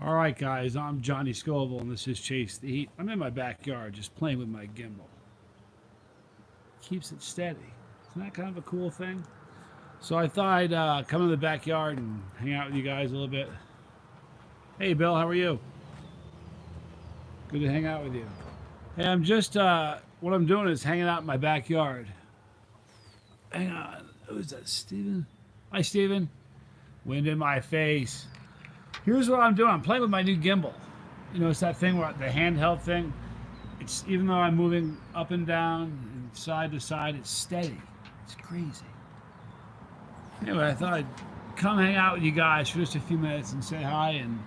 All right, guys, I'm Johnny Scoville, and this is Chase the Heat. I'm in my backyard just playing with my gimbal. Keeps it steady. Isn't that kind of a cool thing? So I thought I'd come in the backyard and hang out with you guys a little bit. Hey, Bill, how are you? Good to hang out with you. Hey, I'm just, what I'm doing is hanging out in my backyard. Hang on. Who's that, Steven? Hi, Steven. Wind in my face. Here's what I'm doing. I'm playing with my new gimbal. You know, it's that thing where the handheld thing. It's even though I'm moving up and down and side to side, it's steady. It's crazy. Anyway, I thought I'd come hang out with you guys for just a few minutes and say hi. And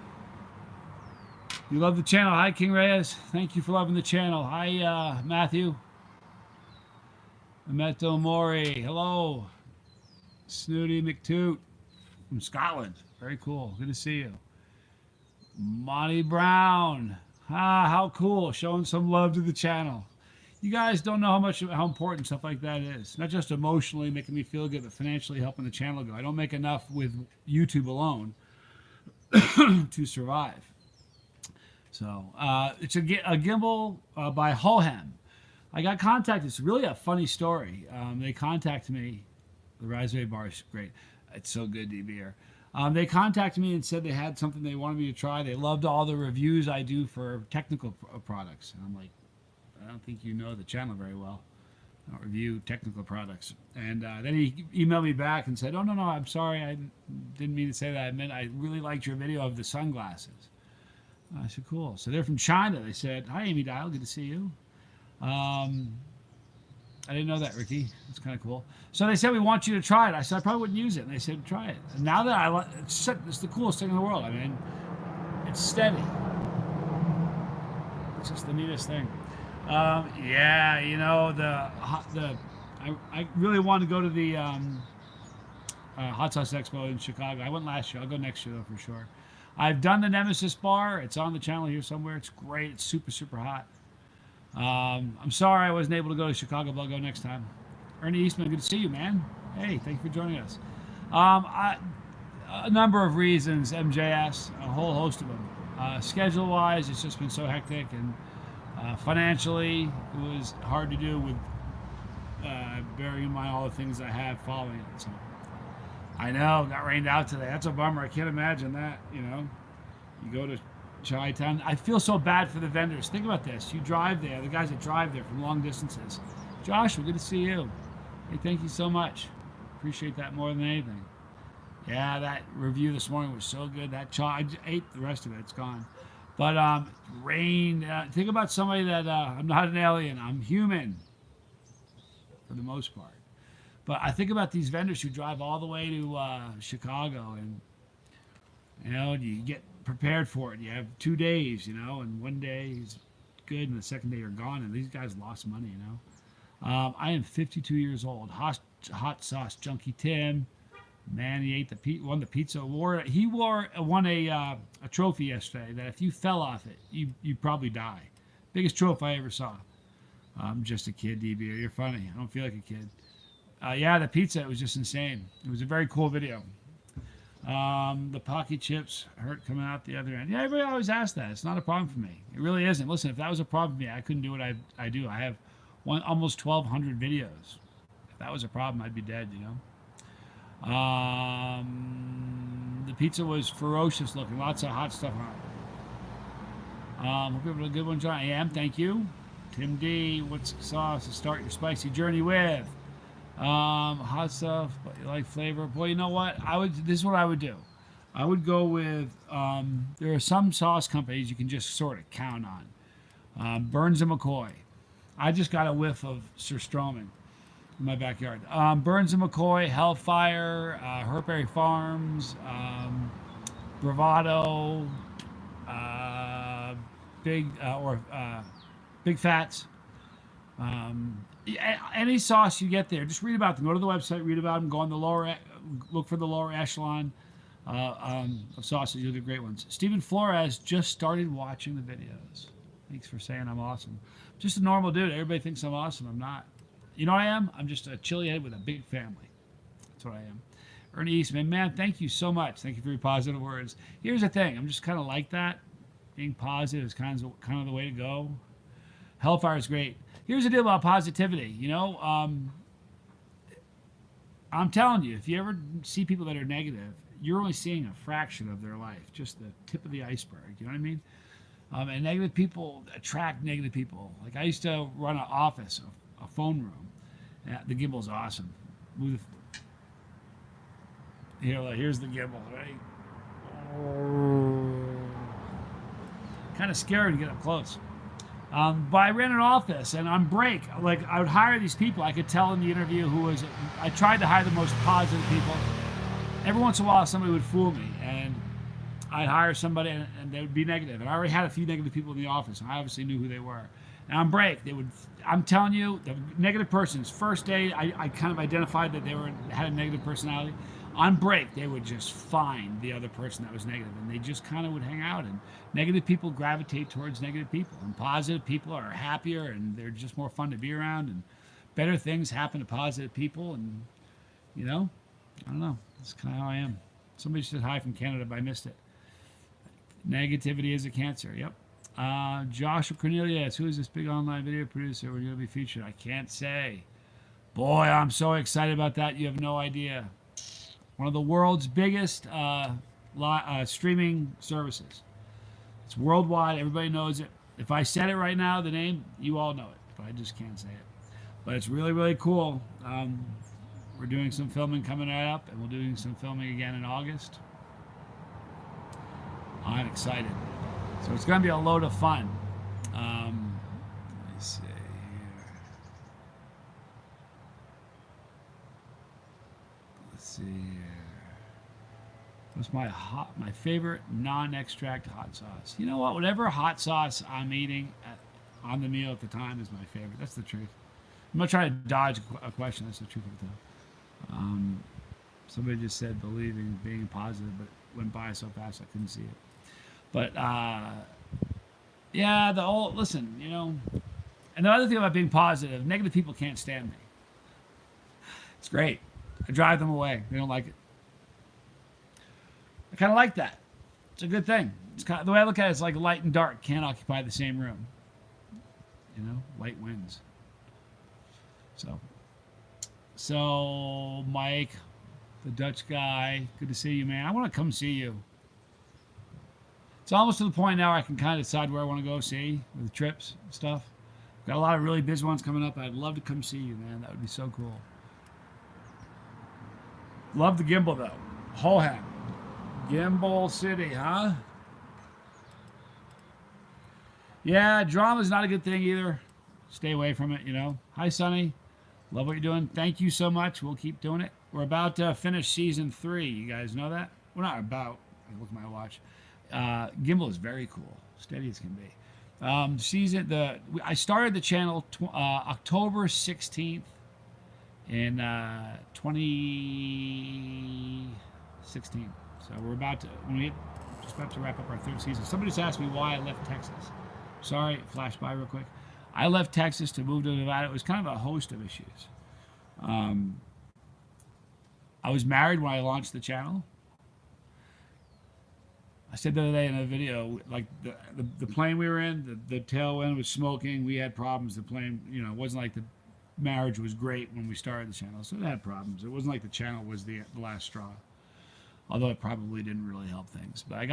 you love the channel. Hi, King Reyes. Thank you for loving the channel. Hi, Matthew. Ameto Mori. Hello. Snooty McToot from Scotland. Very cool. Good to see you. Monty Brown. Ah, how cool. Showing some love to the channel. You guys don't know how important stuff like that is. Not just emotionally making me feel good, but financially helping the channel go. I don't make enough with YouTube alone to survive. So it's a gimbal by Hohem. I got contacted. It's really a funny story. They contacted me. The raspberry bar is great. It's so good, DBR. They contacted me and said they had something they wanted me to try. They loved all the reviews I do for technical products. And I'm like, I don't think you know the channel very well. I don't review technical products. And then he emailed me back and said, oh, no, I'm sorry. I didn't mean to say that. I meant I really liked your video of the sunglasses. I said, cool. So they're from China. They said, hi, Amy Dial. Good to see you. I didn't know that, Ricky. It's kind of cool. So they said, we want you to try it. I said, I probably wouldn't use it. And they said, try it. And now that it's the coolest thing in the world. I mean, it's steady. It's just the neatest thing. Yeah, you know, I really wanted to go to the Hot Sauce Expo in Chicago. I went last year. I'll go next year, though, for sure. I've done the Nemesis bar. It's on the channel here somewhere. It's great. It's super, super hot. I'm sorry I wasn't able to go to Chicago, but I'll go next time. Ernie Eastman, good to see you, man. Hey, thank you for joining us. A number of reasons, MJS, a whole host of them. Schedule-wise, it's just been so hectic, and financially, it was hard to do with bearing in mind all the things I have following it. So I know, got rained out today. That's a bummer. I can't imagine that, you know. You go to Chi-Town. I feel so bad for the vendors. Think about this. You drive there, the guys that drive there from long distances. Joshua, good to see you. Hey, thank you so much. Appreciate that more than anything. Yeah, that review this morning was so good. I ate the rest of it. It's gone. But rain. Think about somebody that I'm not an alien. I'm human for the most part. But I think about these vendors who drive all the way to Chicago, and you know, you get prepared for it. You have 2 days, you know, and one day is good, and the second day you're gone. And these guys lost money, you know. I am 52 years old. Hot sauce junkie Tim. Man, he won the pizza award. He won a trophy yesterday that if you fell off it, you'd probably die. Biggest trophy I ever saw. I'm just a kid, DB. You're funny. I don't feel like a kid. Yeah, the pizza, it was just insane. It was a very cool video. The Pocky chips hurt coming out the other end. Yeah, everybody always asks that. It's not a problem for me. It really isn't. Listen, if that was a problem for me, I couldn't do what I do. I have almost 1,200 videos. If that was a problem, I'd be dead, you know. The pizza was ferocious looking. Lots of hot stuff on it. Hope you have a good one, John. I am. Thank you. Tim D. What's sauce to start your spicy journey with? Hot stuff, but you like flavor. Boy, you know what? This is what I would do. I would go with, there are some sauce companies you can just sort of count on. Burns and McCoy. I just got a whiff of Surströmming in my backyard. Burns and McCoy, Hellfire, Herberry Farms, Bravado, Big Fats. Any sauce you get there, just read about them. Go to the website, read about them. Go on the look for the lower echelon of sauces. You'll get great ones. Stephen Flores just started watching the videos. Thanks for saying I'm awesome. Just a normal dude. Everybody thinks I'm awesome. I'm not. You know what I am? I'm just a chili head with a big family. That's what I am. Ernie Eastman, man, thank you so much. Thank you for your positive words. Here's the thing. I'm just kind of like that. Being positive is kind of the way to go. Hellfire is great. Here's the deal about positivity. I'm telling you, if you ever see people that are negative, you're only seeing a fraction of their life, just the tip of the iceberg. You know what I mean? And negative people attract negative people. Like I used to run an office, a phone room. The gimbal's awesome. Here's the gimbal, right? Kind of scary to get up close. But I ran an office, and on break, like I would hire these people. I could tell in the interview I tried to hire the most positive people. Every once in a while, somebody would fool me, and I'd hire somebody, and they would be negative. And I already had a few negative people in the office, and I obviously knew who they were. And on break, I'm telling you, the negative persons, first day, I kind of identified that had a negative personality. On break, they would just find the other person that was negative, and they just kind of would hang out. And negative people gravitate towards negative people, and positive people are happier, and they're just more fun to be around, and better things happen to positive people. And I don't know. That's kind of how I am. Somebody said hi from Canada, but I missed it. Negativity is a cancer. Yep. Joshua Cornelius, who is this big online video producer? We're going to be featured. I can't say. Boy, I'm so excited about that. You have no idea. One of the world's biggest streaming services. It's worldwide. Everybody knows it. If I said it right now, the name, you all know it. But I just can't say it. But it's really, really cool. We're doing some filming coming right up, and we're doing some filming again in August. I'm excited. So it's going to be a load of fun. Let me see here. Let's see here. What's my favorite non-extract hot sauce? You know what? Whatever hot sauce I'm eating on the meal at the time is my favorite. That's the truth. I'm not trying to dodge a question. That's the truth of it, though. Somebody just said believing, being positive, but it went by so fast I couldn't see it. But yeah, listen, and the other thing about being positive, negative people can't stand me. It's great. I drive them away. They don't like it. I kind of like that. It's a good thing. It's kind of, the way I look at it, it's like light and dark can't occupy the same room. Light wins. So Mike, the Dutch guy, good to see you, man. I want to come see you. It's almost to the point now I can kind of decide where I want to go see with trips and stuff. Got a lot of really busy ones coming up. I'd love to come see you, man. That would be so cool. Love the gimbal, though. Hohem Gimbal City, huh? Yeah, drama's not a good thing either. Stay away from it, Hi, Sonny. Love what you're doing. Thank you so much. We'll keep doing it. We're about to finish season 3. You guys know that? We're not about. I look at my watch. Gimbal is very cool. Steady as can be. I started the channel October 16th in 2016. So we're just about to wrap up our 3rd season. Somebody just asked me why I left Texas. Sorry, it flashed by real quick. I left Texas to move to Nevada. It was kind of a host of issues. I was married when I launched the channel. I said the other day in a video, like the plane we were in, the tail end was smoking. We had problems. The plane, it wasn't like the marriage was great when we started the channel, so it had problems. It wasn't like the channel was the last straw, although it probably didn't really help things. But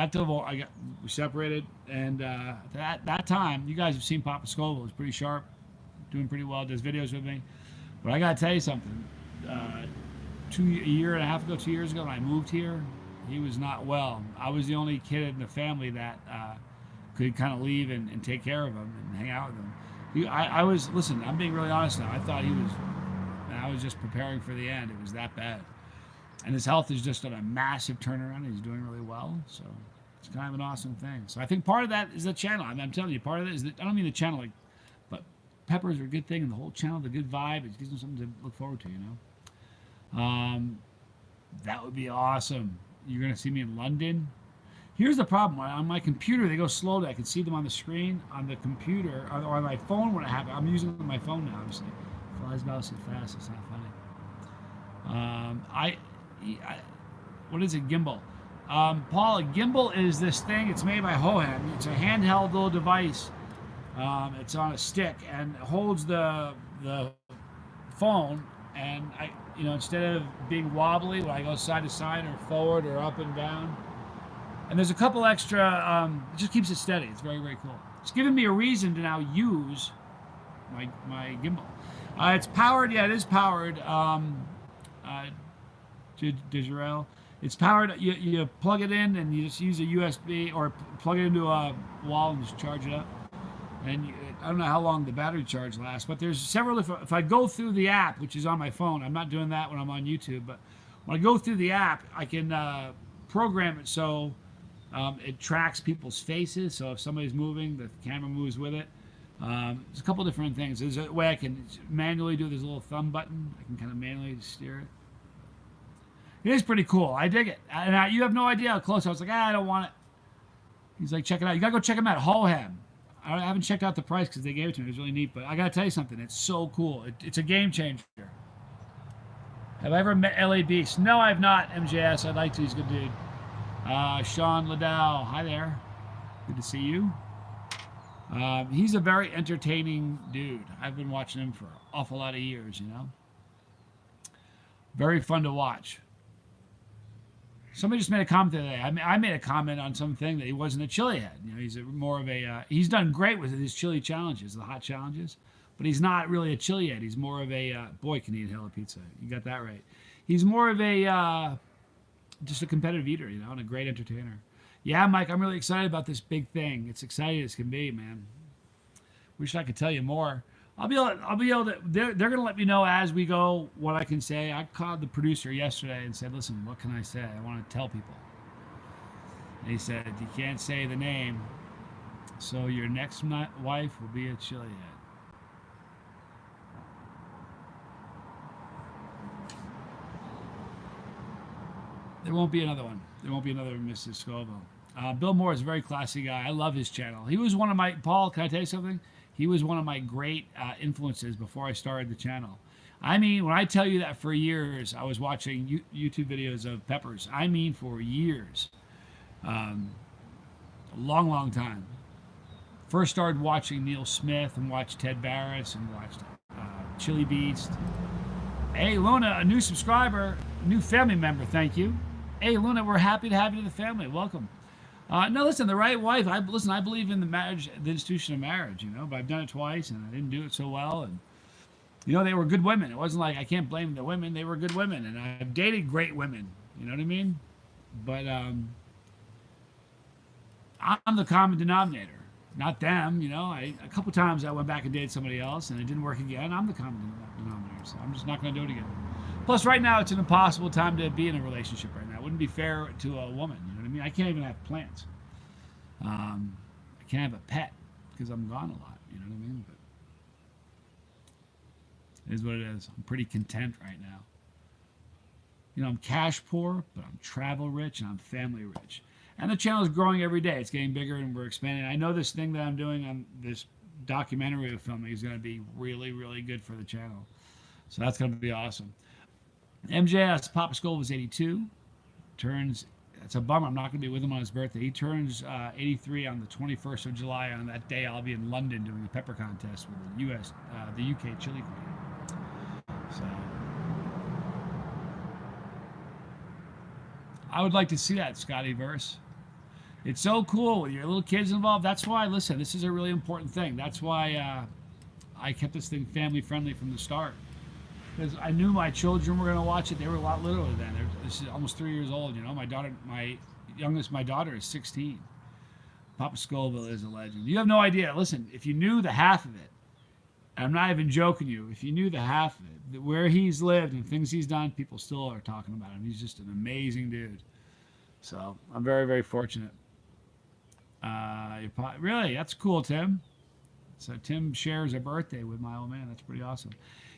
we separated, and that time, you guys have seen Papa Scoville. He's pretty sharp, doing pretty well, does videos with me. But I got to tell you something. A year and a half ago, 2 years ago, when I moved here, he was not well. I was the only kid in the family that could kind of leave and take care of him and hang out with him. Listen, I'm being really honest now. I thought I was just preparing for the end. It was that bad. And his health is just on a massive turnaround. He's doing really well. So it's kind of an awesome thing. So I think part of that is the channel. I'm telling you, part of it is I don't mean the channel, but peppers are a good thing, and the whole channel, the good vibe. It gives them something to look forward to, That would be awesome. You're going to see me in London. Here's the problem. On my computer, they go slowly. I can see them on the screen. On the computer, or on my phone when I have it. I'm using my phone now, obviously. Flies by so fast, it's not funny. What is it, gimbal? Paul, a gimbal is this thing. It's made by Hohem. It's a handheld little device. It's on a stick and it holds the phone. And instead of being wobbly, when I go side to side or forward or up and down, and there's a couple extra. It just keeps it steady. It's very, very cool. It's giving me a reason to now use my gimbal. It's powered. Yeah, it is powered. Digital. It's powered. You plug it in and you just use a USB or plug it into a wall and just charge it up. And I don't know how long the battery charge lasts, but there's several different. If I go through the app, which is on my phone, I'm not doing that when I'm on YouTube, but when I go through the app, I can program it so it tracks people's faces. So if somebody's moving, the camera moves with it. There's a couple different things. There's a way I can manually do this little thumb button. I can kind of manually steer it. It is pretty cool. I dig it. And you have no idea how close. I was like, I don't want it. He's like, check it out. You got to go check him out. Hohem. I haven't checked out the price because they gave it to me. It was really neat. But I got to tell you something. It's so cool. It's a game changer. Have I ever met L.A. Beast? No, I have not. MJS. I'd like to. He's a good dude. Sean Ladow. Hi there. Good to see you. He's a very entertaining dude. I've been watching him for an awful lot of years, Very fun to watch. Somebody just made a comment today. I made a comment on something that he wasn't a chili head. He's more of a. He's done great with his chili challenges, the hot challenges, but he's not really a chili head. He's more of a. Boy, can he eat hella pizza. You got that right. He's more of a. Just a competitive eater, and a great entertainer. Yeah, Mike, I'm really excited about this big thing. It's exciting as can be, man. Wish I could tell you more. I'll be able to. They're gonna let me know as we go what I can say. I called the producer yesterday and said, "Listen, what can I say? I want to tell people." And he said, "You can't say the name, so your next wife will be a chili head." There won't be another one. There won't be another Mrs. Scoville. Bill Moore is a very classy guy. I love his channel. He was one of my. Paul, can I tell you something? He was one of my great influences before I started the channel. I mean, when I tell you that for years I was watching YouTube videos of Peppers, I mean for years. A long, long time. First started watching Neil Smith and watched Ted Barris and watched Chili Beast. Hey, Luna, a new subscriber, a new family member, thank you. Hey, Luna, we're happy to have you to the family. Welcome. No, listen, the right wife. I believe in the institution of marriage, but I've done it twice and I didn't do it so well. And they were good women. It wasn't like I can't blame the women. They were good women, and I've dated great women. You know what I mean? But I'm the common denominator, not them. A couple times I went back and dated somebody else, and it didn't work again. I'm the common denominator, so I'm just not going to do it again. Plus, right now it's an impossible time to be in a relationship right now. It wouldn't be fair to a woman. You know what I mean? I can't even have plants. I can't have a pet because I'm gone a lot. You know what I mean? But it is what it is. I'm pretty content right now. I'm cash poor, but I'm travel rich and I'm family rich. And the channel is growing every day. It's getting bigger and we're expanding. I know this thing that I'm doing on this documentary of filming is going to be really, really good for the channel. So that's going to be awesome. MJS, Papa Scoville was 82. It's a bummer. I'm not going to be with him on his birthday. He turns 83 on the 21st of July. On that day, I'll be in London doing the pepper contest with the UK chili queen. So I would like to see that, Scotty Verse. It's so cool with your little kids involved. That's why, listen, this is a really important thing. That's why I kept this thing family friendly from the start. Because I knew my children were going to watch it. They were a lot littler then. This is almost 3 years old. My daughter is 16. Papa Scoville is a legend. You have no idea. Listen, if you knew the half of it, and I'm not even joking you, if you knew the half of it, where he's lived and things he's done, people still are talking about him. He's just an amazing dude. So I'm very, very fortunate. Really, that's cool, Tim. So Tim shares a birthday with my old man. That's pretty awesome.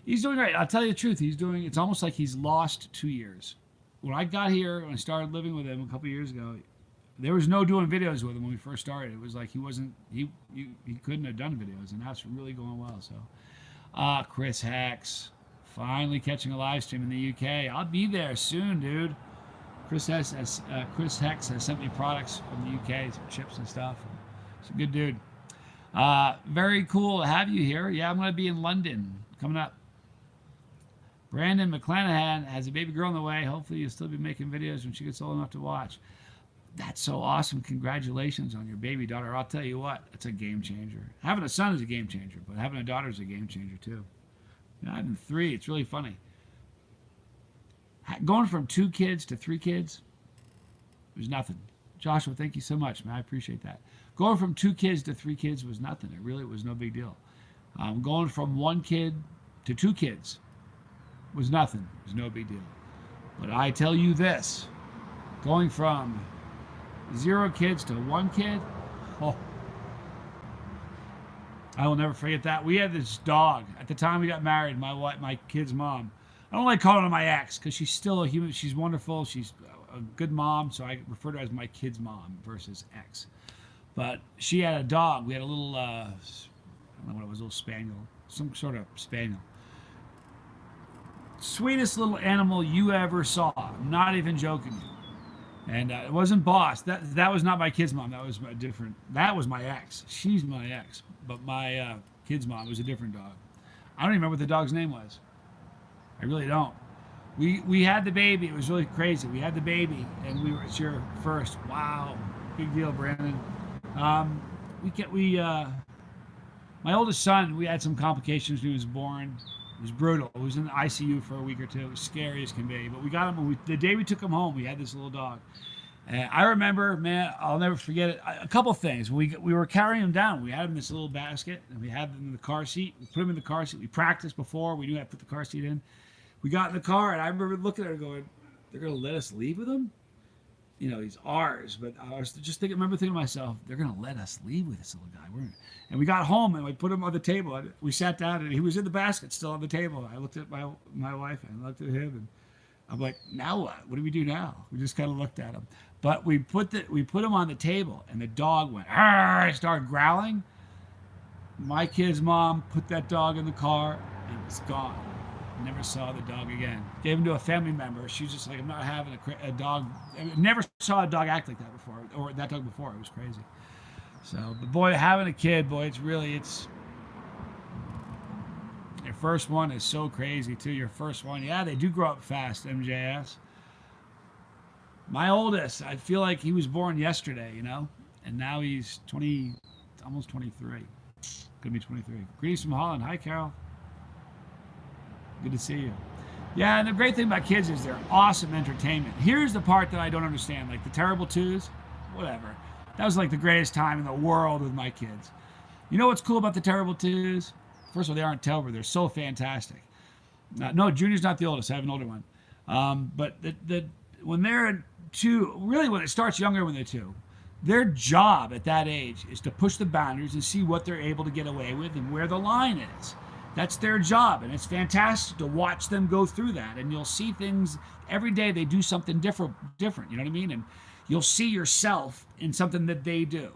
He's doing great. I'll tell you the truth. It's almost like he's lost 2 years. When I got here, when I started living with him a couple years ago, there was no doing videos with him when we first started. It was like he couldn't have done videos, and that's really going well. So, Chris Hacks, finally catching a live stream in the UK. I'll be there soon, dude. Chris Hex has sent me products from the UK, some chips and stuff. He's a good dude. Very cool to have you here. Yeah, I'm going to be in London coming up. Brandon McClanahan has a baby girl on the way. Hopefully you'll still be making videos when she gets old enough to watch. That's so awesome. Congratulations on your baby daughter. I'll tell you what, it's a game changer. Having a son is a game changer, but having a daughter is a game changer too. Having 3, it's really funny. Going from 2 kids to 3 kids was nothing. Joshua, thank you so much, man. I appreciate that. Going from 2 kids to 3 kids was nothing. It really was no big deal. Going from 1 kid to 2 kids was nothing. It was no big deal. But I tell you this, going from 0 kids to 1 kid, oh, I will never forget that. We had this dog. At the time we got married, my wife, my kid's mom. I don't like calling her my ex because she's still a human. She's wonderful. She's a good mom, so I refer to her as my kid's mom versus ex. But she had a dog. We had a little, I don't know what it was, a little spaniel, some sort of spaniel. Sweetest little animal you ever saw. I'm not even joking you. And it wasn't Boss. That was not my kid's mom. That was different. That was my ex. She's my ex. But my kid's mom was a different dog. I don't even remember what the dog's name was. I really don't. We had the baby. It was really crazy. We had the baby, and it's your first. Wow, big deal, Brandon. My oldest son, we had some complications when he was born. It was brutal. It was in the ICU for a week or 2. It was scary as can be. But we got him. The day we took him home, we had this little dog. And I remember, man, I'll never forget it. A couple things. We were carrying him down. We had him in this little basket, and we had him in the car seat. We put him in the car seat. We practiced before. We knew how to put the car seat in. We got in the car, and I remember looking at her going, they're going to let us leave with him? You know, he's ours. But I was just thinking to myself, they're going to let us leave with this little guy. And we got home, and we put him on the table. And we sat down, and he was in the basket still on the table. I looked at my wife, and I looked at him, and I'm like, now what? What do we do now? We just kind of looked at him. But we put him on the table, and the dog went, "Arr!" Started growling. My kid's mom put that dog in the car, and it was gone. Never saw the dog again. Gave him to a family member. She was just like, I'm not having a dog. I never saw a dog act like that before, or that dog before. It was crazy. So, but boy, having a kid, boy, it's your first one is so crazy too. Your first one, yeah, they do grow up fast, MJS. My oldest, I feel like he was born yesterday, and now he's 20, almost 23. Gonna be 23. Greetings from Holland. Hi, Carol. Good to see you. Yeah, and the great thing about kids is they're awesome entertainment. Here's the part that I don't understand, like the Terrible Twos, whatever. That was like the greatest time in the world with my kids. You know what's cool about the Terrible Twos? First of all, they aren't terrible. They're so fantastic. No, Junior's not the oldest. I have an older one. But when they're 2, really when it starts younger when they're 2, their job at that age is to push the boundaries and see what they're able to get away with and where the line is. That's their job, and it's fantastic to watch them go through that. And you'll see things every day. They do something different. You know what I mean? And you'll see yourself in something that they do,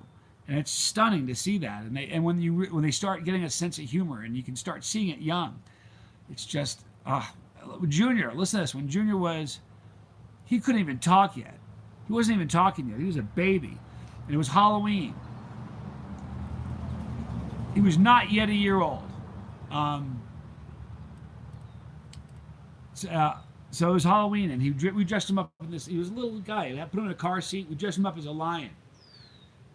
and it's stunning to see that. And when they start getting a sense of humor, and you can start seeing it young, it's just Junior. Listen to this. When Junior he couldn't even talk yet. He wasn't even talking yet. He was a baby, and it was Halloween. He was not yet a year old. So it was Halloween, and we dressed him up in this. He was a little guy. We put him in a car seat. We dressed him up as a lion.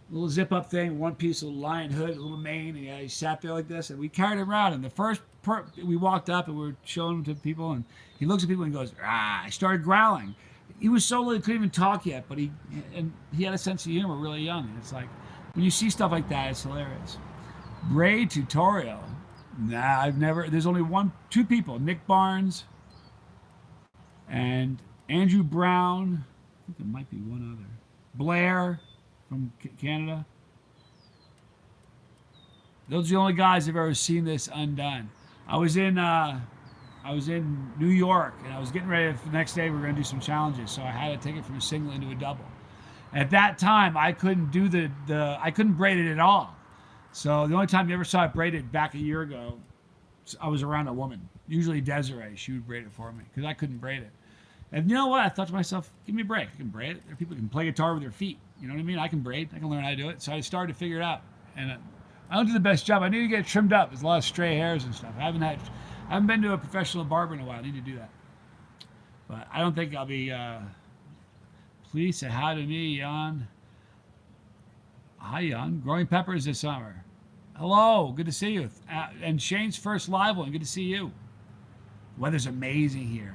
A little zip-up thing, one piece of lion hood, a little mane, and he sat there like this. And we carried him around. And the first we walked up, and we were showing him to people, and he looks at people and goes, "Ah!" He started growling. He was so little, he couldn't even talk yet, but he had a sense of humor really young. And it's like when you see stuff like that, it's hilarious. Braid tutorial. Nah, I've never. There's only 2 people, Nick Barnes and Andrew Brown. I think there might be one other. Blair from Canada. Those are the only guys I've ever seen this undone. I was in New York, and I was getting ready for the next day. We were going to do some challenges, so I had to take it from a single into a double. At that time, I couldn't do I couldn't braid it at all. So the only time you ever saw it braided back a year ago, I was around a woman, usually Desiree. She would braid it for me because I couldn't braid it. And you know what? I thought to myself, give me a break. I can braid it. There are people who can play guitar with their feet. You know what I mean? I can braid. I can learn how to do it. So I started to figure it out. And I don't do the best job. I need to get it trimmed up. There's a lot of stray hairs and stuff. I haven't been to a professional barber in a while. I need to do that. But I don't think I'll be. Please say hi to me, Jan. Hi, Jan. Growing peppers this summer. Hello. Good to see you. And Shane's first live one. Good to see you. The weather's amazing here.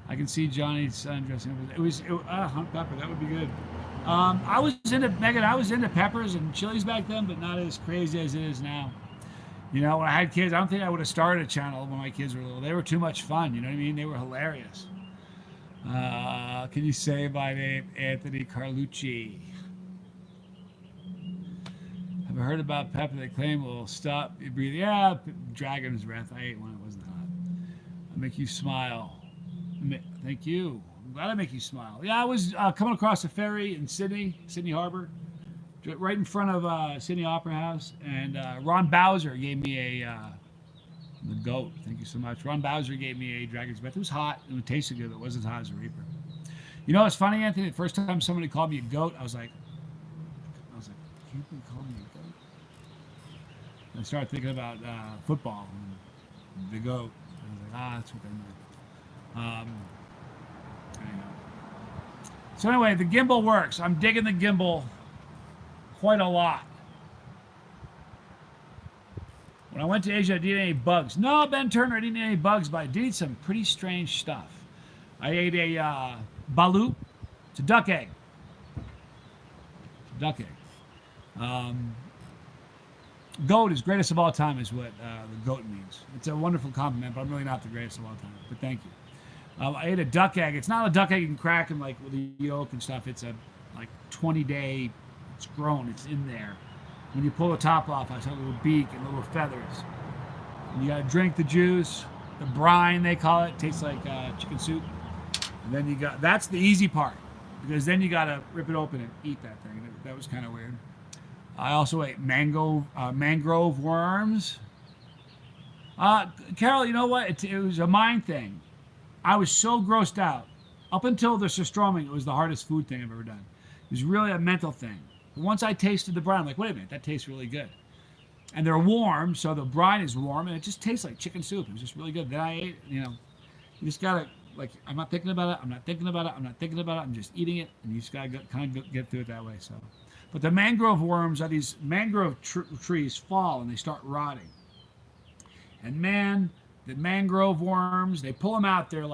I can see Johnny's son dressing up. It was hunt pepper. That would be good. I was into peppers and chilies back then, but not as crazy as it is now. You know, when I had kids, I don't think I would have started a channel when my kids were little. They were too much fun. You know what I mean? They were hilarious. Can you say my name, Anthony Carlucci? Have I heard about pepper they claim will stop you breathing? Yeah, dragon's breath. I ate one. It wasn't hot. I'll make you smile. Thank you. I'm glad I make you smile. Yeah, I was coming across a ferry in Sydney Harbor, right in front of Sydney Opera House, and Ron Bowser gave me the goat. Thank you so much. Ron Bowser gave me a dragon's breath. It was hot and it tasted good. It wasn't as hot as a Reaper. You know what's funny, Anthony? The first time somebody called me a goat, I was like, can't they call me a goat? And I started thinking about football and the goat. I was like, that's what they meant. Anyhow. So anyway, the gimbal works. I'm digging the gimbal quite a lot. When I went to Asia, I didn't eat any bugs. No, Ben Turner, I didn't eat any bugs, but I did eat some pretty strange stuff. I ate a balut. It's a duck egg. Goat is greatest of all time is what the goat means. It's a wonderful compliment, but I'm really not the greatest of all time. But thank you. I ate a duck egg. It's not a duck egg you can crack and like with the yolk and stuff. It's a like 20-day. It's grown. It's in there. When you pull the top off, I saw a little beak and little feathers. And you gotta drink the juice, the brine they call it. Tastes like chicken soup. And then that's the easy part because then you gotta rip it open and eat that thing. That was kind of weird. I also ate mangrove worms. Carol, you know what? It was a mind thing. I was so grossed out. Up until the surströmming, it was the hardest food thing I've ever done. It was really a mental thing. But once I tasted the brine, I'm like, wait a minute, that tastes really good. And they're warm, so the brine is warm, and it just tastes like chicken soup. It was just really good. Then I ate, you just gotta, like, I'm not thinking about it, I'm just eating it, and you just gotta kind of get through it that way, so. But the mangrove worms are these mangrove trees fall, and they start rotting. And man, the mangrove worms, they pull them out, they're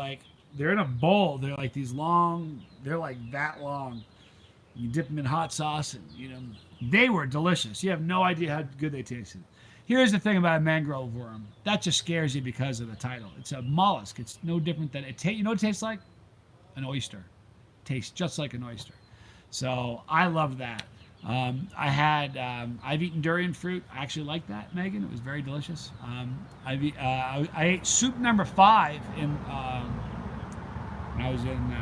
in a bowl, they're like these long, they're like that long. You dip them in hot sauce and eat them. They were delicious. You have no idea how good they tasted. Here's the thing about a mangrove worm. That just scares you because of the title. It's a mollusk. It's no different than you know what it tastes like? An oyster. It tastes just like an oyster. So I love that. I've eaten durian fruit. I actually like that, Megan. It was very delicious. I ate soup number 5 when I was in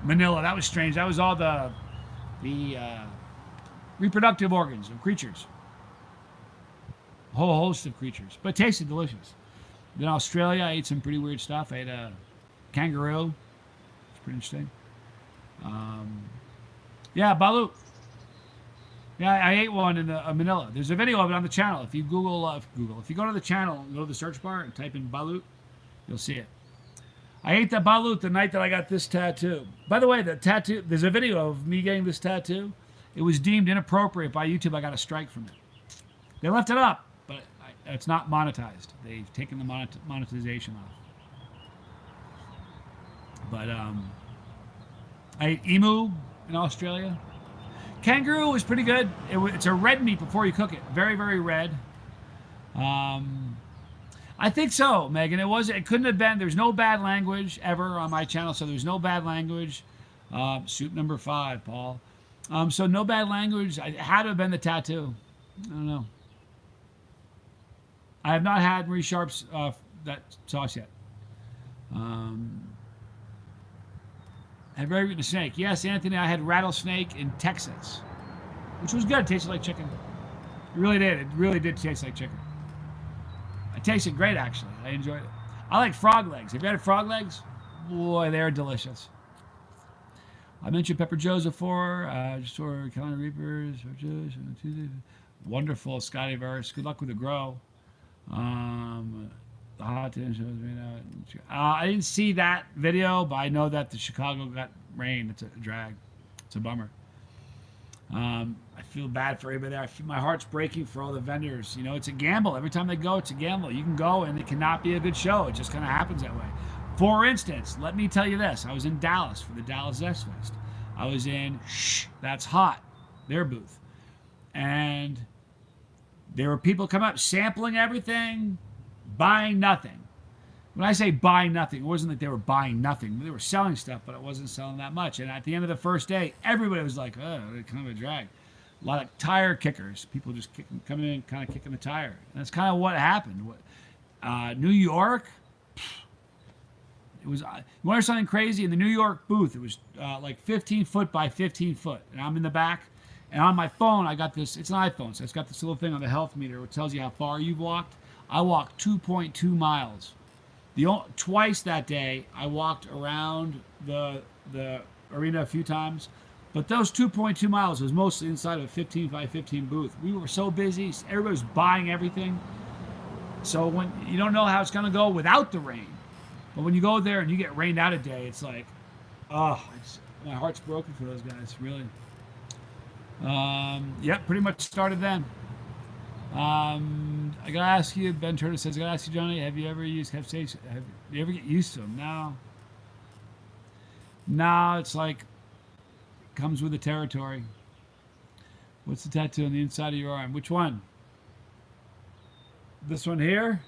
Manila. That was strange. That was all the reproductive organs of creatures. A whole host of creatures. But it tasted delicious. In Australia, I ate some pretty weird stuff. I ate a kangaroo. It's pretty interesting. Yeah, balut. Yeah, I ate one in Manila. There's a video of it on the channel. If you if you go to the channel and go to the search bar and type in balut, you'll see it. I ate the balut the night that I got this tattoo. By the way, the tattoo, there's a video of me getting this tattoo. It was deemed inappropriate by YouTube. I got a strike from it. They left it up, but it's not monetized. They've taken the monetization off. But I ate emu in Australia. Kangaroo was pretty good. It's a red meat before you cook it. Very, very red. I think so, Megan. It couldn't have been. There's no bad language ever on my channel, so there's no bad language. Soup number 5, Paul. So no bad language. It had to have been the tattoo. I don't know. I have not had Marie Sharp's that sauce yet. Have you ever eaten a snake? Yes, Anthony, I had rattlesnake in Texas, which was good. It tasted like chicken. It really did. It really did taste like chicken. It tasted great, actually. I enjoyed it. I like frog legs. Have you had frog legs? Boy, they're delicious. I mentioned Pepper Joe's before. Just ordered Carolina Reapers. Wonderful Scotty Verse. Good luck with the grow. The hot tin shows me now. I didn't see that video, but I know that the Chicago got rain. It's a drag. It's a bummer. I feel bad for everybody there. My heart's breaking for all the vendors. You know, it's a gamble. Every time they go, it's a gamble. You can go, and it cannot be a good show. It just kind of happens that way. For instance, let me tell you this. I was in Dallas for the Dallas Zest Fest. I was in That's Hot, their booth. And there were people come up sampling everything, buying nothing. When I say buying nothing, it wasn't that they were buying nothing. They were selling stuff, but it wasn't selling that much. And at the end of the first day, everybody was like, oh, kind of a drag. A lot of tire kickers. People just coming in, kind of kicking the tire. And that's kind of what happened. New York, it was, you want to hear something crazy? In the New York booth, it was like 15 foot by 15 foot. And I'm in the back. And on my phone, I got this, it's an iPhone, so it's got this little thing on the health meter which tells you how far you've walked. I walked 2.2 miles. Twice that day, I walked around the arena a few times. But those 2.2 miles was mostly inside of a 15 by 15 booth. We were so busy. Everybody was buying everything. So when you don't know how it's going to go without the rain. But when you go there and you get rained out a day, it's like, my heart's broken for those guys, really. Yep, pretty much started then. I gotta ask you, Ben Turner says, I gotta ask you, Johnny, have you ever used Capsaicin? Have you ever get used to them? No. No, it's like, comes with the territory. What's the tattoo on the inside of your arm? Which one? This one here?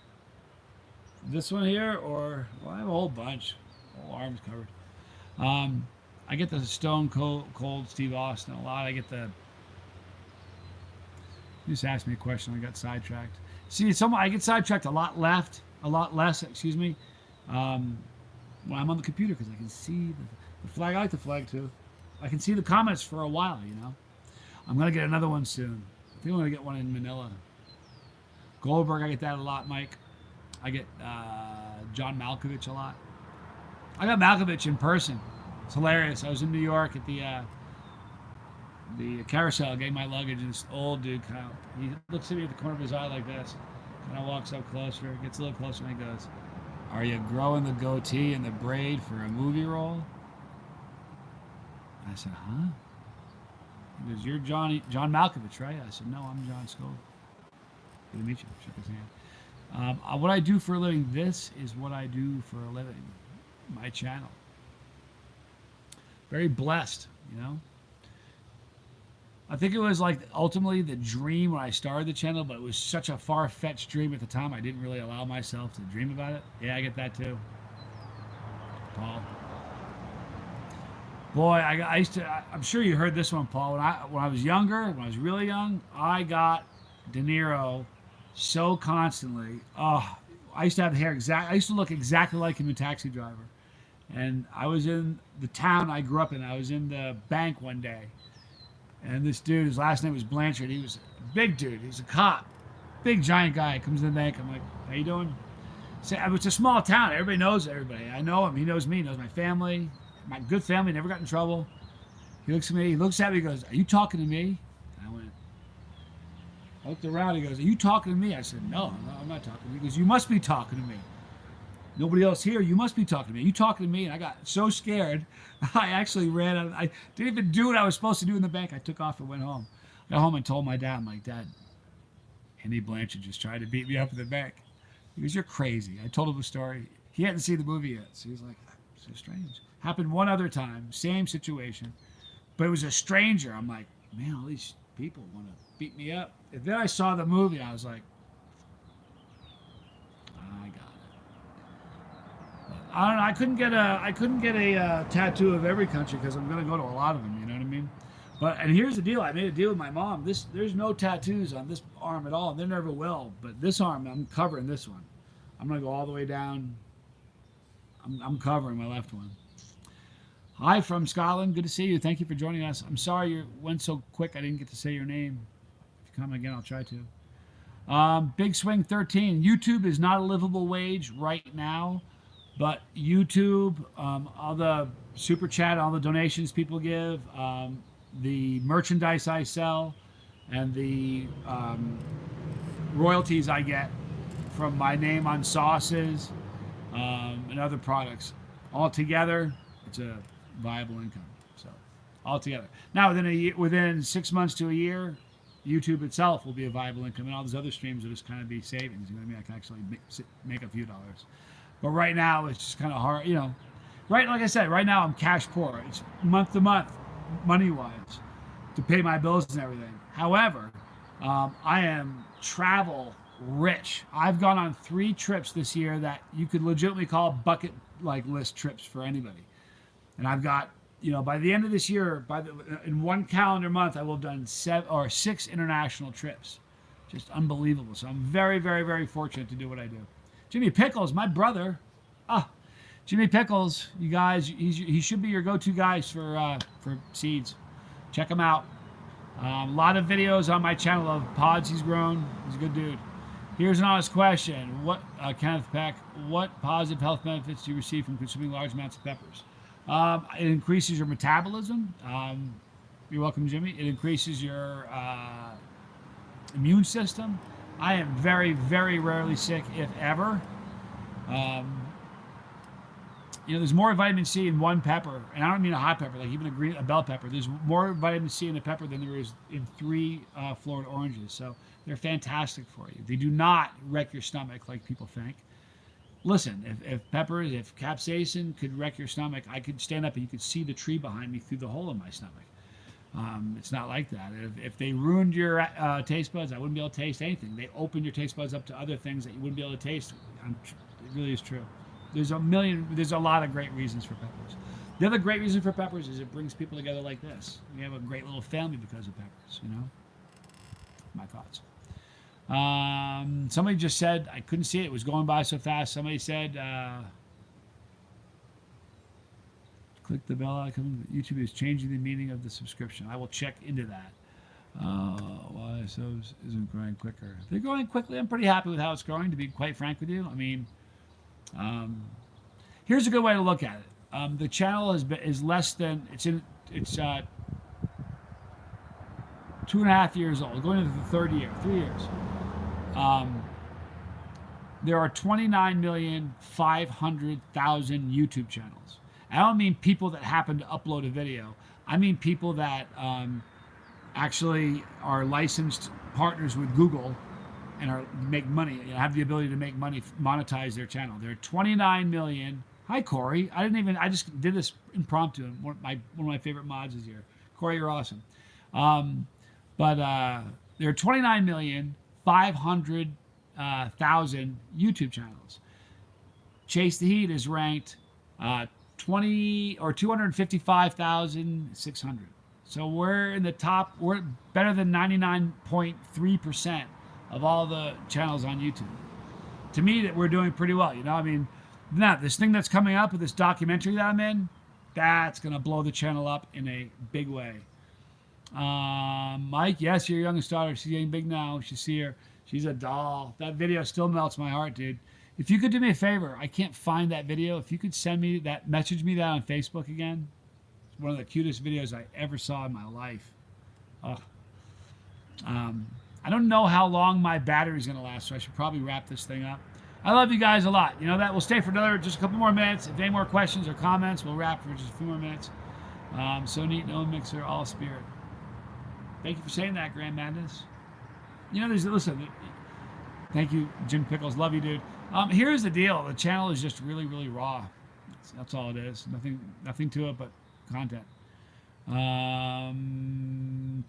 This one here? Or, well, I have a whole bunch. Whole arm's covered. I get the Stone Cold Steve Austin a lot. I get the... You just asked me a question. I got sidetracked. See, I get sidetracked a lot less, excuse me, when I'm on the computer because I can see the flag. I like the flag too. I can see the comments for a while, you know. I'm going to get another one soon. I think I'm going to get one in Manila. Goldberg, I get that a lot, Mike. I get John Malkovich a lot. I got Malkovich in person. It's hilarious. I was in New York at the carousel, getting my luggage, and this old dude he looks at me at the corner of his eye like this, kind of walks up closer, gets a little closer, and he goes, "Are you growing the goatee and the braid for a movie role?" I said, "Huh?" He goes, "You're John Malkovich, right?" I said, "No, I'm John Scoville." Good to meet you. Shook his hand. What I do for a living, this is what I do for a living. My channel. Very blessed, you know. I think it was like ultimately the dream when I started the channel, but it was such a far-fetched dream at the time. I didn't really allow myself to dream about it. Yeah, I get that too. Paul. Boy, I used to. I'm sure you heard this one, Paul. When I was younger, when I was really young, I got De Niro so constantly. Oh, I used to have the hair I used to look exactly like him in Taxi Driver. And I was in the town I grew up in. I was in the bank one day. And this dude, his last name was Blanchard. He was a big dude. He was a cop. Big, giant guy. Comes in the bank. I'm like, how you doing? So, it's a small town. Everybody knows everybody. I know him. He knows me. He knows my family. My good family. Never got in trouble. He looks at me. He looks at me. He goes, "Are you talking to me?" And I looked around. He goes, "Are you talking to me?" I said, no, I'm not talking to you. He goes, "You must be talking to me. Nobody else here. You must be talking to me. Are you talking to me?" And I got so scared, I actually ran out. I didn't even do what I was supposed to do in the bank. I took off and went home. Got home and told my dad, I'm like, "Dad, Andy Blanchard just tried to beat me up in the bank." He goes, "You're crazy." I told him the story. He hadn't seen the movie yet, so he was like, "So strange." Happened one other time, same situation, but it was a stranger. I'm like, man, all these people want to beat me up. And then I saw the movie. I was like, I got it. I don't know. I couldn't get a tattoo of every country because I'm gonna go to a lot of them. You know what I mean? And here's the deal. I made a deal with my mom. There's no tattoos on this arm at all. And there never will. But this arm, I'm covering this one. I'm gonna go all the way down. I'm covering my left one. Hi from Scotland. Good to see you. Thank you for joining us. I'm sorry you went so quick. I didn't get to say your name. If you come again, I'll try to. Big Swing 13. YouTube is not a livable wage right now. But YouTube, all the super chat, all the donations people give, the merchandise I sell, and the royalties I get from my name on sauces and other products. All together, it's a viable income. So, all together. Now, within a year, within 6 months to a year, YouTube itself will be a viable income, and all these other streams will just kind of be savings. You know what I mean? I can actually make a few dollars. But right now, it's just kind of hard. You know, right? Like I said, right now I'm cash poor. It's month to month, money wise, to pay my bills and everything. However, I am travel rich. I've gone on 3 trips this year that you could legitimately call bucket like list trips for anybody. And I've got, you know, by the end of this year, in one calendar month, I will have done 6 international trips. Just unbelievable. So I'm very, very, very fortunate to do what I do. Jimmy Pickles, my brother. Jimmy Pickles, you guys, he should be your go-to guys for seeds. Check him out. A lot of videos on my channel of pods he's grown. He's a good dude. Here's an honest question. Kenneth Peck, what positive health benefits do you receive from consuming large amounts of peppers? It increases your metabolism. You're welcome, Jimmy. It increases your immune system. I am very, very rarely sick, if ever. You know, there's more vitamin C in one pepper, and I don't mean a hot pepper, like even a bell pepper. There's more vitamin C in a pepper than there is in 3 Florida oranges. So they're fantastic for you. They do not wreck your stomach like people think. Listen, if capsaicin could wreck your stomach, I could stand up and you could see the tree behind me through the hole in my stomach. It's not like that. If they ruined your taste buds, I wouldn't be able to taste anything. They open your taste buds up to other things that you wouldn't be able to taste. It really is true. There's a lot of great reasons for peppers. The other great reason for peppers is it brings people together like this. We have a great little family because of peppers, you know? My thoughts. Somebody just said, I couldn't see it. It was going by so fast. Somebody said, click the bell icon. YouTube is changing the meaning of the subscription. I will check into that. Why subs isn't growing quicker? They're growing quickly. I'm pretty happy with how it's growing, to be quite frank with you. I mean, here's a good way to look at it. The channel is less than, it's 2.5 years old, going into the 3rd year, 3 years. There are 29,500,000 YouTube channels. I don't mean people that happen to upload a video. I mean people that actually are licensed partners with Google and make money, have the ability to make money, monetize their channel. There are 29 million. Hi, Corey. I just did this impromptu. One of my favorite mods is here. Corey, you're awesome. But there are 29,500,000 YouTube channels. Chase the Heat is ranked 255,600. So we're in the top. We're better than 99.3% of all the channels on YouTube. To me, that we're doing pretty well. You know, I mean, now this thing that's coming up with this documentary that I'm in, that's gonna blow the channel up in a big way. Mike, yes, your youngest daughter, she's getting big now. She's here. She's a doll. That video still melts my heart, dude. If you could do me a favor, I can't find that video. If you could send me that, message me that on Facebook again. It's one of the cutest videos I ever saw in my life. Oh. I don't know how long my battery's going to last, so I should probably wrap this thing up. I love you guys a lot. You know that. We'll stay for just a couple more minutes. If any more questions or comments, we'll wrap for just a few more minutes. So neat, no mixer, all spirit. Thank you for saying that, Grand Madness. You know, listen, thank you, Jim Pickles. Love you, dude. Here's the deal. The channel is just really, really raw. That's all it is. Nothing to it but content.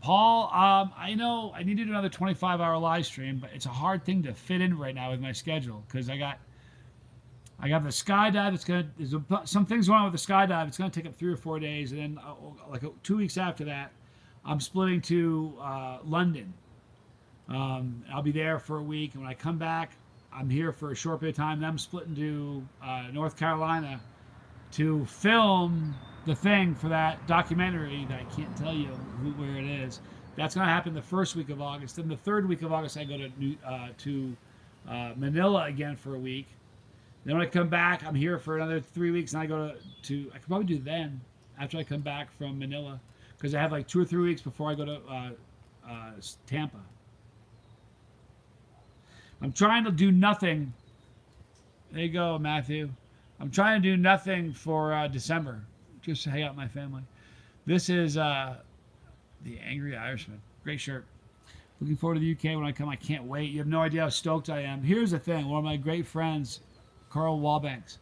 Paul, I know I need to do another 25-hour live stream, but it's a hard thing to fit in right now with my schedule because I got the skydive. There's some things going on with the skydive. It's gonna take up 3 or 4 days, and then like 2 weeks after that, I'm splitting to London. I'll be there for a week, and when I come back, I'm here for a short period of time. Then I'm splitting to North Carolina to film the thing for that documentary that I can't tell you where it is. That's going to happen the first week of August. Then the 3rd week of August, I go to Manila again for a week. Then when I come back, I'm here for another 3 weeks, and I go to I could probably do then after I come back from Manila, because I have like 2 or 3 weeks before I go to Tampa. I'm trying to do nothing. There you go, Matthew. I'm trying to do nothing for December, just to hang out with my family. This is the Angry Irishman. Great shirt. Looking forward to the UK when I come. I can't wait. You have no idea how stoked I am. Here's the thing. One of my great friends, Carl Wallbanks.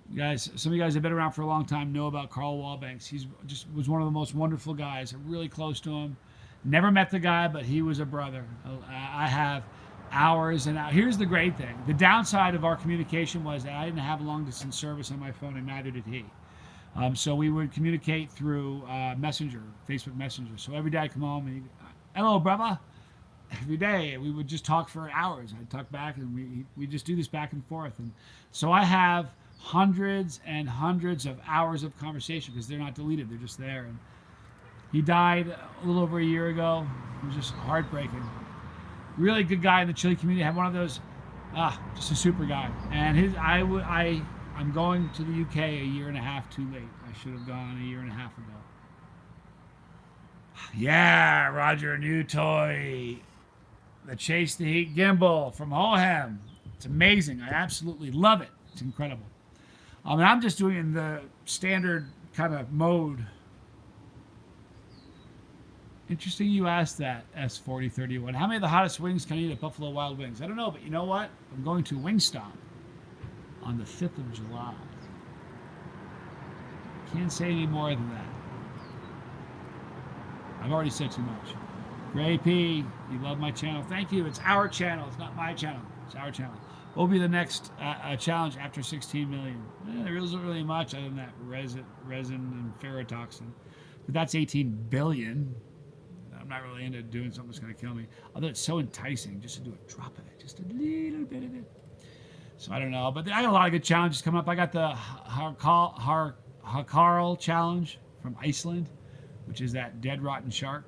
You guys, some of you guys have been around for a long time know about Carl Wallbanks. He's just was one of the most wonderful guys. I'm really close to him. Never met the guy, but he was a brother. I have hours and hours. Here's the great thing. The downside of our communication was that I didn't have long distance service on my phone, and neither did he. So we would communicate through Messenger, Facebook Messenger. So every day I come home and hello, brother. Every day we would just talk for hours. I'd talk back, and we just do this back and forth. And so I have hundreds and hundreds of hours of conversation because they're not deleted. They're just there. And he died a little over a year ago. It was just heartbreaking. Really good guy in the Chili community. Had one of those, just a super guy. And I'm going to the UK a year and a half too late. I should have gone a year and a half ago. Yeah, Roger, new toy. The Chase the Heat Gimbal from Hohem. It's amazing. I absolutely love it. It's incredible. I'm just doing it in the standard kind of mode. Interesting you asked that, S4031. How many of the hottest wings can I eat at Buffalo Wild Wings? I don't know, but you know what? I'm going to Wingstop on the 5th of July. Can't say any more than that. I've already said too much. Gray P, you love my channel. Thank you. It's our channel. It's not my channel. It's our channel. What will be the next challenge after 16 million? There isn't really much other than that resin and ferrotoxin. But that's 18 billion. I'm not really into doing something that's going to kill me. Although it's so enticing just to do a drop of it. Just a little bit of it. So I don't know. But I got a lot of good challenges coming up. I got the Hakarl challenge from Iceland, which is that dead rotten shark.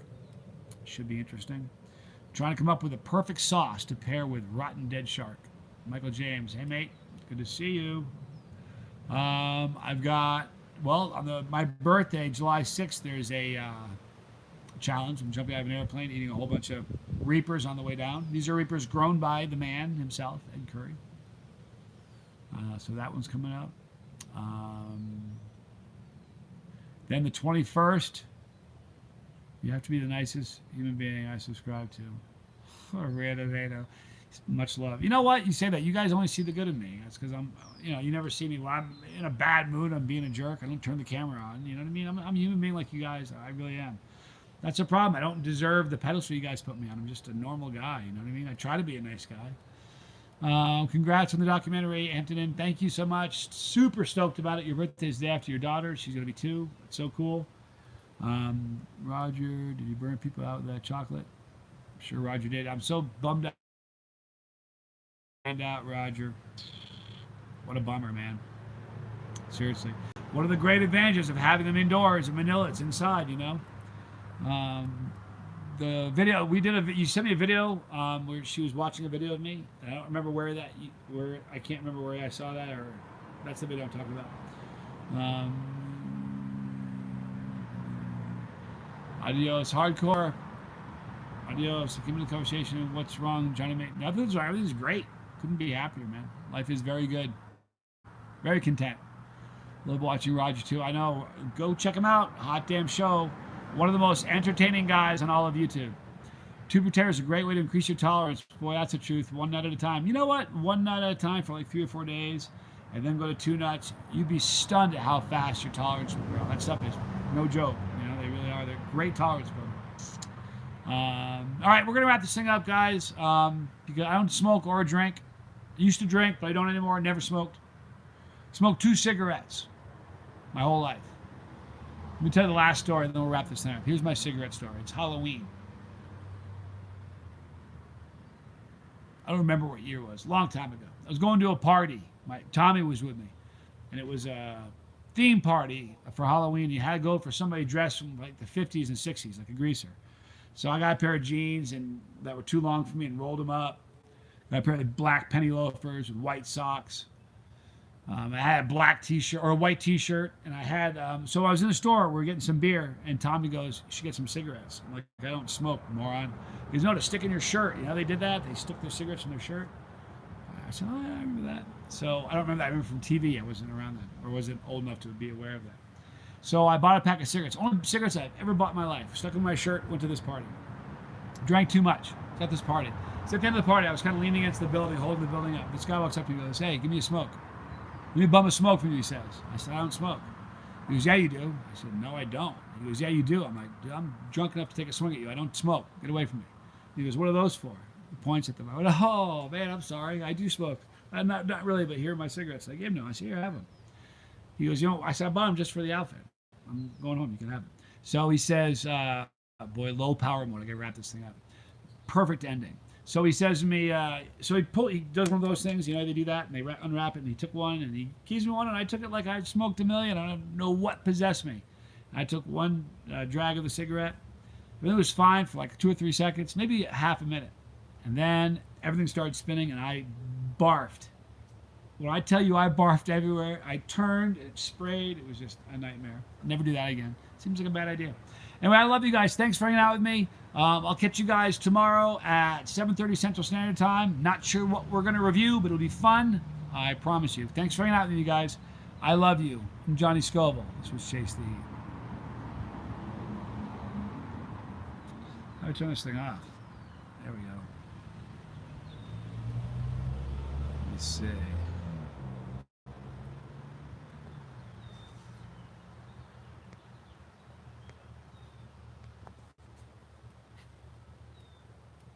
Should be interesting. I'm trying to come up with a perfect sauce to pair with rotten dead shark. Michael James, hey mate, good to see you. I've got, well, on my birthday, July 6th, there's a challenge. I'm jumping out of an airplane, eating a whole bunch of Reapers on the way down. These are Reapers grown by the man himself, Ed Curry. So that one's coming up. Then the 21st, you have to be the nicest human being I subscribe to. Renovato. Much love. You know what? You say that. You guys only see the good in me. That's because you never see me when I'm in a bad mood. I'm being a jerk. I don't turn the camera on. You know what I mean? I'm a human being like you guys. I really am. That's a problem. I don't deserve the pedestal you guys put me on. I'm just a normal guy. You know what I mean? I try to be a nice guy. Congrats on the documentary, Hampton. Thank you so much. Super stoked about it. Your birthday's the day after your daughter. She's going to be 2. It's so cool. Roger, did you burn people out with that chocolate? I'm sure Roger did. I'm so bummed out. Roger. What a bummer, man. Seriously. One of the great advantages of having them indoors in Manila, it's inside, you know. The video we did, you sent me a video where she was watching a video of me. I don't remember where I can't remember where I saw that, or that's the video I'm talking about. Adios, hardcore. Adios. Give me the conversation. What's wrong, Johnny? Nothing's wrong. Everything's great. Couldn't be happier, man. Life is very good. Very content. Love watching Roger too. I know. Go check him out. Hot damn show. One of the most entertaining guys on all of YouTube. 2 per tear is a great way to increase your tolerance. Boy, that's the truth. 1 nut at a time. You know what? 1 nut at a time for like 3 or 4 days, and then go to 2 nuts. You'd be stunned at how fast your tolerance will grow. That stuff is no joke. You know, they really are. They're great tolerance builders. All right, we're gonna wrap this thing up, guys. Because I don't smoke or drink. I used to drink, but I don't anymore. Never smoked. Smoked 2 cigarettes my whole life. Let me tell you the last story, and then we'll wrap this thing up. Here's my cigarette story. It's Halloween. I don't remember what year it was. A long time ago. I was going to a party. Tommy was with me, and it was a theme party for Halloween. You had to go for somebody dressed from like the 50s and 60s, like a greaser. So I got a pair of jeans that were too long for me and rolled them up. Got a pair of black penny loafers with white socks. I had a black T-shirt or a white T-shirt, and I had. So I was in the store. We were getting some beer, and Tommy goes, "You should get some cigarettes." I'm like, "I don't smoke, moron." He goes, "No, to stick in your shirt." You know, they did that. They stuck their cigarettes in their shirt. I said, "Oh, yeah, I remember that." So I don't remember that. I remember from TV. I wasn't around then, or wasn't old enough to be aware of that. So I bought a pack of cigarettes. Only cigarettes I've ever bought in my life. Stuck in my shirt. Went to this party. Drank too much. Was at this party. So at the end of the party, I was kind of leaning against the building, holding the building up. This guy walks up to me and goes, "Hey, give me a smoke. Let me bum a smoke from you," he says. I said, "I don't smoke." He goes, "Yeah, you do." I said, "No, I don't." He goes, "Yeah, you do." I'm like, "Dude, I'm drunk enough to take a swing at you. I don't smoke. Get away from me." He goes, "What are those for?" He points at them. I went, "Oh, man, I'm sorry. I do smoke. Not really, but here are my cigarettes." I gave him them. I said, "Here, have them." He goes, "You know," I said, "I bought them just for the outfit. I'm going home. You can have them." So he says, "Boy, low power mode. I got to wrap this thing up." Perfect ending. So he says to me, he does one of those things, you know, they do that, and they unwrap it, and he took one, and he gives me one, and I took it like I smoked a million. I don't know what possessed me. I took one drag of the cigarette. Everything was fine for like 2 or 3 seconds, maybe half a minute. And then everything started spinning, and I barfed. When I tell you I barfed everywhere, I turned, it sprayed, it was just a nightmare. Never do that again. Seems like a bad idea. Anyway, I love you guys. Thanks for hanging out with me. I'll catch you guys tomorrow at 7:30 Central Standard Time. Not sure what we're going to review, but it'll be fun. I promise you. Thanks for hanging out with me, guys. I love you. I'm Johnny Scoville. This was Chase the Heat. How do I turn this thing off? There we go. Let me see.